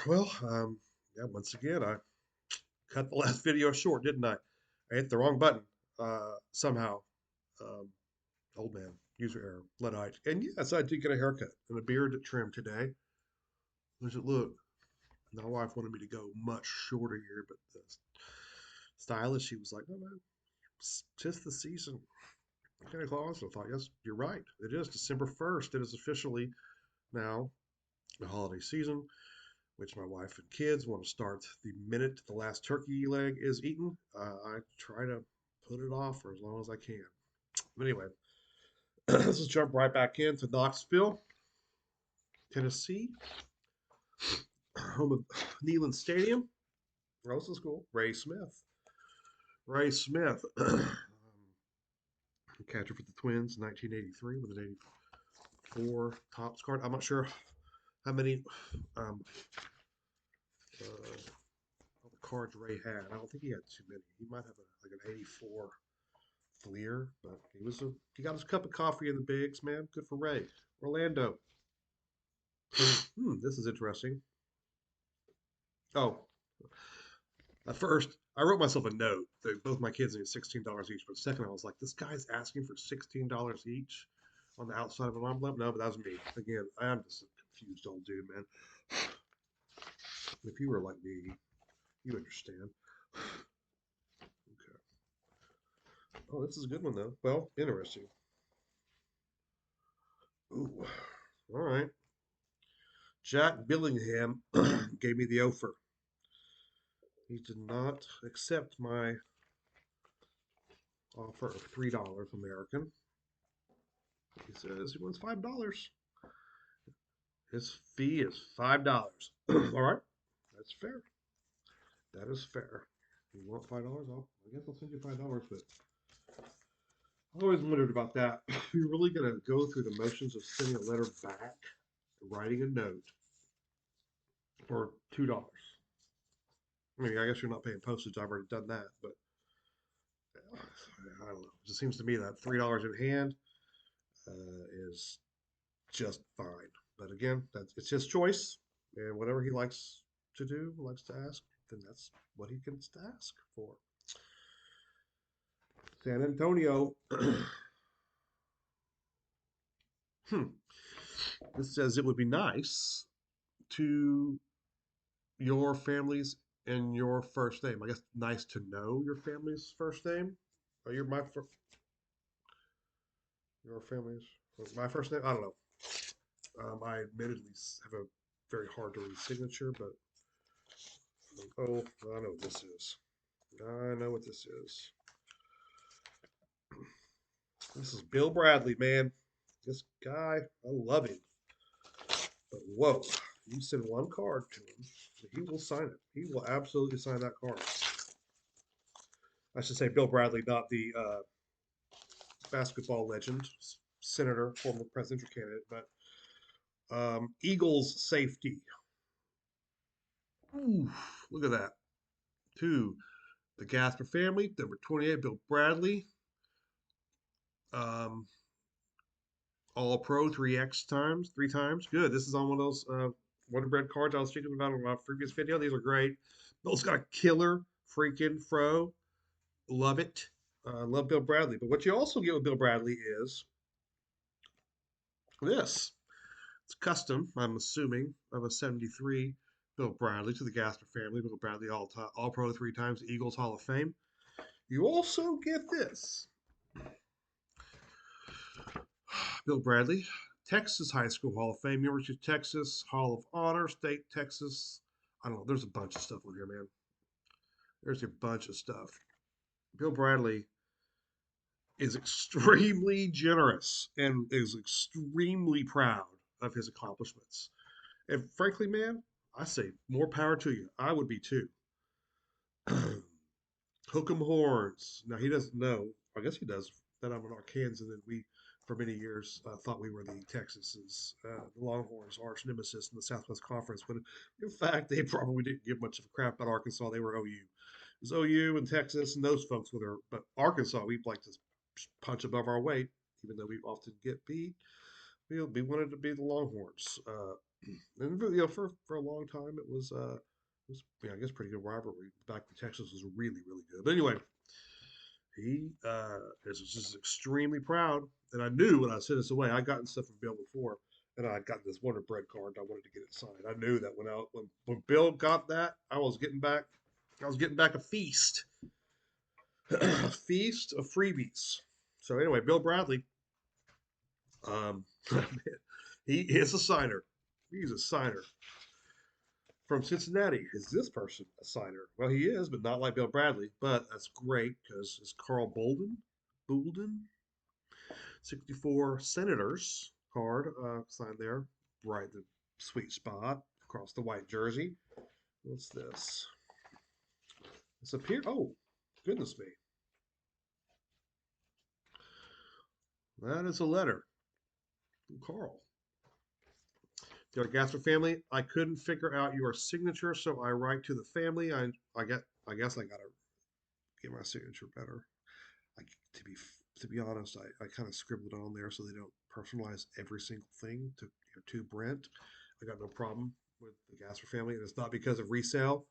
Well, yeah, once again, I cut the last video short, didn't I? I hit the wrong button somehow. Um, old man, user error, Luddite. And yes, I did get a haircut and a beard trim today. Does it look? My wife wanted me to go much shorter here, but the stylist, she was like, no, no, it's just the season. Santa Claus. I thought, yes, you're right. It is December 1st. It is officially now the holiday season, which my wife and kids want to start the minute the last turkey leg is eaten. I try to put it off for as long as I can. But anyway, let's just jump right back into Knoxville, Tennessee, home of Neyland Stadium. Rose is cool. Ray Smith. Ray Smith, catcher for the Twins, 1983 with an 84 tops card. I'm not sure how many um, cards Ray had. I don't think he had too many. He might have like an 84 Fleer, but he got his cup of coffee in the bigs, man. Good for Ray. Orlando. This is interesting. Oh, at first I wrote myself a note that both my kids need $16 each, but second I was like, this guy's asking for $16 each on the outside of an envelope. No, but that was me. Again, I'm just a confused old dude, man. If you were like me, you understand. Okay. Oh, this is a good one though. Well, interesting. Ooh. All right. Jack Billingham gave me the offer. He did not accept my offer of $3 American. He says he wants $5. His fee is $5. All right, that's fair. That is fair. You want $5? I guess I'll send you $5. But I always wondered about that. You're really gonna go through the motions of sending a letter back, writing a note for $2. I mean, I guess you're not paying postage. I've already done that, but I don't know. It just seems to me that $3 in hand is just fine. But again, that's it's his choice, and whatever he likes to do, likes to ask, then that's what he gets to ask for. San Antonio. This says it would be nice to your family's and your first name. I guess nice to know your family's first name. Or your family's my first name. I don't know. I admittedly have a very hard to read signature, but oh, I know what this is. I know what this is. This is Bill Bradley, man. This guy, I love him. But whoa, you send one card to him, he will sign it. He will absolutely sign that card. I should say Bill Bradley, not the basketball legend, senator, former presidential candidate, but Eagles safety. Ooh, look at that. Two, the Gasper family, number 28, Bill Bradley. Um, All Pro 3 times. Good. This is on one of those Wonder Bread cards I was speaking about in my previous video. These are great. Bill's got a killer freaking fro. Love it. Love Bill Bradley. But what you also get with Bill Bradley is this. It's custom, I'm assuming, of a 73 Bill Bradley to the Gasper family. Bill Bradley all Pro 3 times, Eagles Hall of Fame. You also get this. Bill Bradley, Texas High School Hall of Fame, University of Texas Hall of Honor, State Texas. I don't know. There's a bunch of stuff on here, man. There's a bunch of stuff. Bill Bradley is extremely generous and is extremely proud of his accomplishments. And frankly, man, I say more power to you. I would be too. Hook 'em horns. Now he doesn't know. I guess he does that I'm an Arkansas, and we, for many years, thought we were the Texas's the Longhorns' arch nemesis in the Southwest Conference. When in fact they probably didn't give much of a crap about Arkansas. They were OU. It was OU and Texas and those folks with her. But Arkansas, we like to punch above our weight, even though we often get beat. We wanted to be the Longhorns. And for a long time it was I guess pretty good rivalry. Back in Texas was really really good. But anyway, he is just extremely proud, and I knew when I sent this away, I gotten stuff from Bill before, and I got this Wonder Bread card. And I wanted to get it signed. I knew that when Bill got that, I was getting back a feast, a feast of freebies. So anyway, Bill Bradley, um, he is a signer. He's a signer from Cincinnati. Is this person a signer? Well, he is, but not like Bill Bradley. But that's great because it's Carl Bolden, 64 Senators card signed there, right in the sweet spot across the white jersey. What's this? It's appear. Oh, goodness me! That is a letter from Carl. Dear Gasper family, I couldn't figure out your signature, so I write to the family. I guess I gotta get my signature better. I, to be honest, I kind of scribbled on there so they don't personalize every single thing to Brent. I got no problem with the Gasper family, and it's not because of resale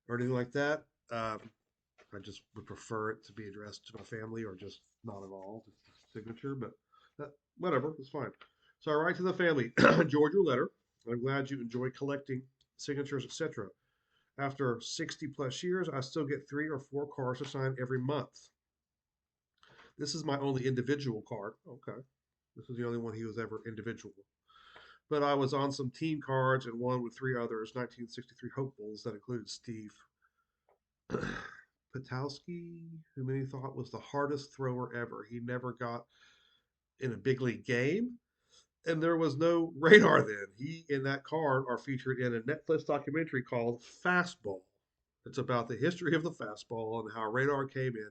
or anything like that. Um, I just would prefer it to be addressed to my family or just not at all, just a signature. But whatever, it's fine. So I write to the family, enjoyed your letter. I'm glad you enjoy collecting signatures, etc. After 60 plus years, I still get 3 or 4 cards to sign every month. This is my only individual card. Okay. This is the only one he was ever individual. But I was on some team cards and one with 3 others, 1963 hopefuls that included Steve Patowski, who many thought was the hardest thrower ever. He never got in a big league game, and there was no radar then. He and that card are featured in a Netflix documentary called Fastball. It's about the history of the fastball and how radar came in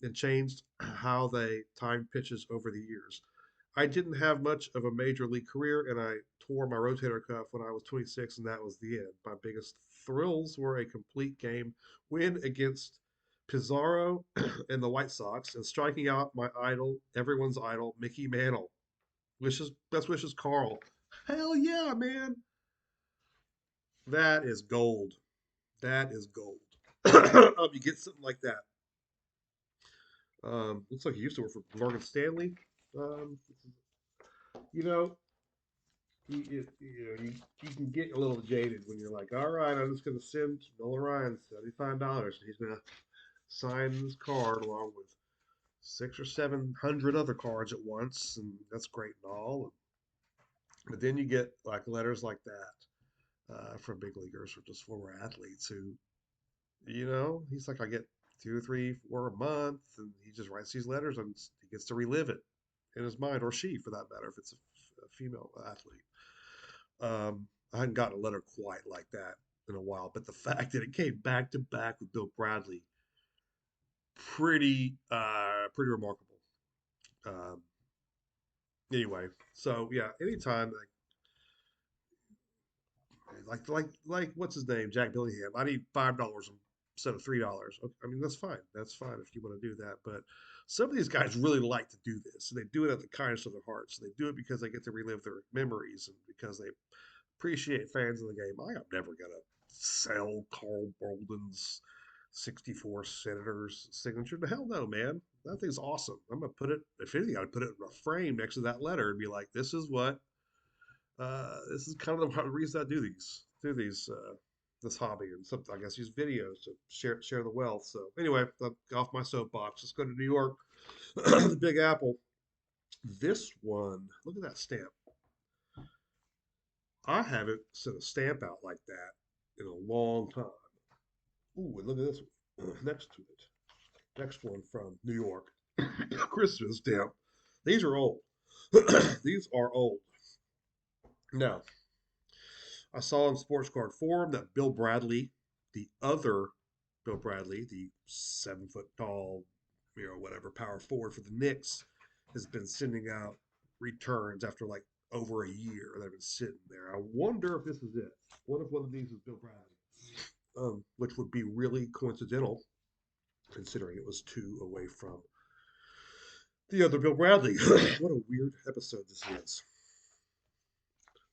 and changed how they timed pitches over the years. I didn't have much of a major league career, and I tore my rotator cuff when I was 26, and that was the end. My biggest thrills were a complete game win against Pizarro and the White Sox, and striking out my idol, everyone's idol, Mickey Mantle. Wishes, best wishes, Carl. Hell yeah, man! That is gold. That is gold. You get something like that. Looks like he used to work for Morgan Stanley. Um, you know, you can get a little jaded when you're like, all right, I'm just going to send Nolan Ryan $75. He's going to sign this card along with 600 or 700 other cards at once, and that's great and all. But then you get like letters like that from big leaguers or just former athletes who, he's like, I get 2, 3, 4 a month, and he just writes these letters and he gets to relive it in his mind, or she for that matter, if it's a female athlete. I hadn't gotten a letter quite like that in a while, but the fact that it came back to back with Bill Bradley, pretty remarkable. Um, anyway, so yeah, anytime like what's his name, Jack Billingham. I need $5 instead of $3. Okay, I mean that's fine. That's fine if you want to do that. But some of these guys really like to do this, and they do it at the kindness of their hearts. They do it because they get to relive their memories and because they appreciate fans of the game. I am never gonna sell Carl Bolden's 64 Senators signature. The hell no, man. That thing's awesome. I'm gonna put it. If anything, I'd put it in a frame next to that letter and be like, this is kind of the reason I this hobby and something. I guess use videos to share the wealth. So anyway, off my soapbox. Let's go to New York, the Big Apple. This one, look at that stamp. I haven't sent a stamp out like that in a long time. Ooh, and look at this one next to it. Next one from New York, Christmas stamp. These are old. These are old. Now, I saw on Sports Card Forum that Bill Bradley, the other Bill Bradley, the 7 foot tall, whatever, power forward for the Knicks, has been sending out returns after like over a year. They've been sitting there. I wonder if this is it. What if one of these is Bill Bradley? Which would be really coincidental considering it was 2 away from the other Bill Bradley. What a weird episode this is.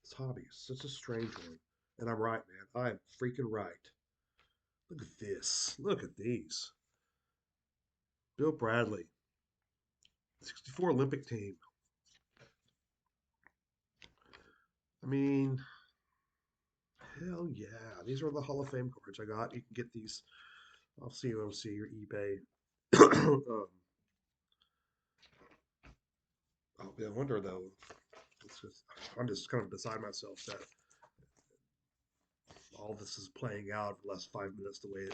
This hobby is such a strange one. And I'm right, man. I am freaking right. Look at this. Look at these. Bill Bradley, 64 Olympic team. I mean, hell yeah. These are the Hall of Fame cards I got. You can get these off COMC or eBay. I wonder though. Just, I'm just kind of beside myself that all this is playing out for the last 5 minutes the way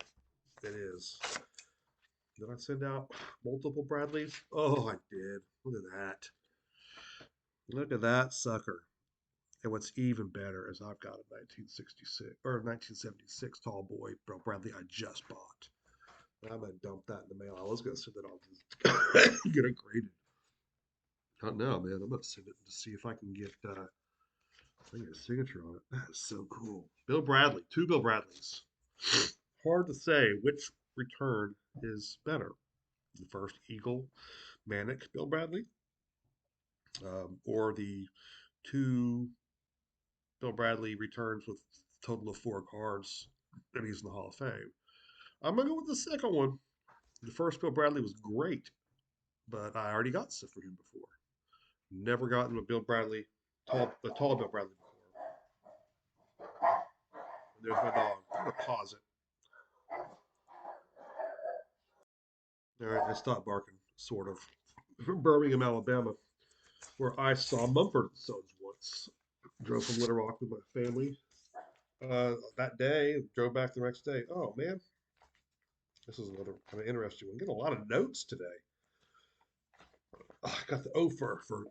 it is. Did I send out multiple Bradleys? Oh, I did. Look at that. Look at that sucker. And what's even better is I've got a 1966 or 1976 tall boy Bill Bradley I just bought. I'm gonna dump that in the mail. I was gonna send it off to get it graded. Not now, man. I'm gonna send it to see if I can get a signature on it. That is so cool. Bill Bradley, two Bill Bradleys. Hard to say which return is better. The first Eagle Manic Bill Bradley, or the two Bill Bradley returns with a total of 4 cards that he's in the Hall of Fame. I'm gonna go with the second one. The first Bill Bradley was great, but I already got stuff for him before. Never gotten a Bill Bradley, the tall Bill Bradley before. And there's my dog. I'm gonna pause it. All right, I stopped barking, sort of. From Birmingham, Alabama, where I saw Mumford and Sons once. Drove from Little Rock with my family. That day, drove back the next day. Oh man, this is another kind of interesting one. Getting a lot of notes today. Oh, I got the offer for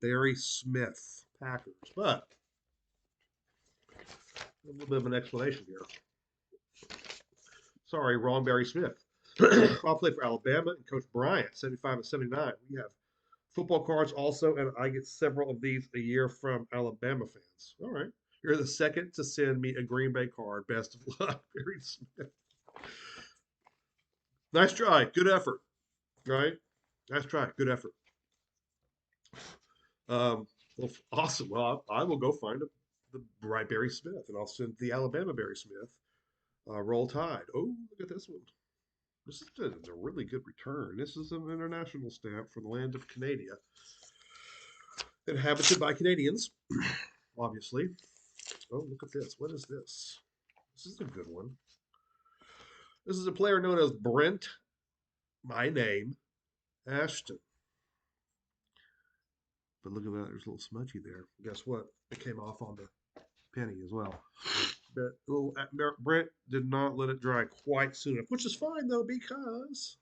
Barry Smith, Packers, but a little bit of an explanation here. Sorry, wrong Barry Smith. I'll play for Alabama and Coach Bryant, 75 and 79. We have football cards also, and I get several of these a year from Alabama fans. All right. You're the second to send me a Green Bay card. Best of luck, Barry Smith. Nice try. Good effort. Right? Nice try. Good effort. Well, awesome. Well, I will go find the right Barry Smith, and I'll send the Alabama Barry Smith. Roll Tide. Oh, look at this one. This is a really good return. This is an international stamp from the land of Canada, inhabited by Canadians, obviously. Oh, look at this. What is this? This is a good one. This is a player known as Brent, my name, Ashton. But look at that. There's a little smudgy there. Guess what? It came off on the penny as well. But little Brent did not let it dry quite soon enough, which is fine though because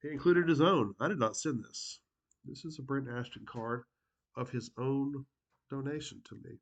he included his own. I did not send this. This is a Brent Ashton card of his own donation to me.